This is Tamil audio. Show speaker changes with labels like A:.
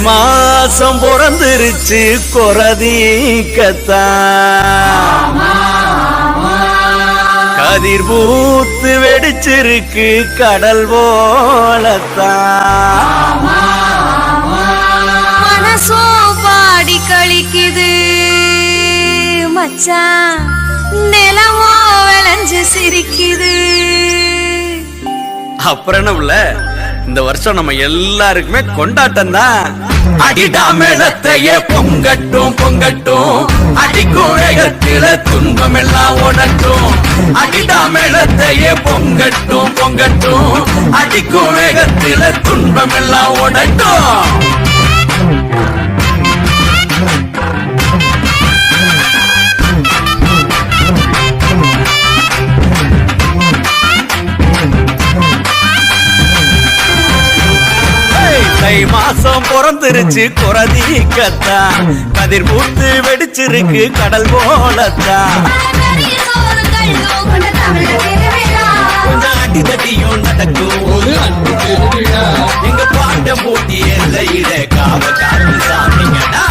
A: மாசம் பிறந்துருச்சு கொரதீக்கத்தான் கதிர் பூத்து வெடிச்சிருக்கு கடல் போலத்தான்
B: மனசோ பாடி கழிக்குது மச்சான் நிலமோ விளைஞ்சு சிரிக்குது.
A: அப்புறம் என்ன உள்ள இந்த வருஷம் நம்ம எல்லாருக்குமே கொண்டாட்டம் தான். அடிடா மேளத்தைய பொங்கட்டும் பொங்கட்டும் அடிக்கும் வேகத்தில துன்பம் எல்லாம் ஓடட்டும். அடிடா மேளத்தைய பொங்கட்டும் பொங்கட்டும் அடிக்கும் வேகத்தில துன்பம் எல்லாம் ஓடட்டும். தை மாசம் பிறந்துருச்சு கொரதீக்கத்தான் கதிர் பூத்து வெடிச்சிருக்கு கடல் போலத்தான் கொஞ்சம் அடி தட்டியும் நடக்கும் எங்க பாண்ட போட்டி எல்லையில காவ காத்து சாமிங்கடா.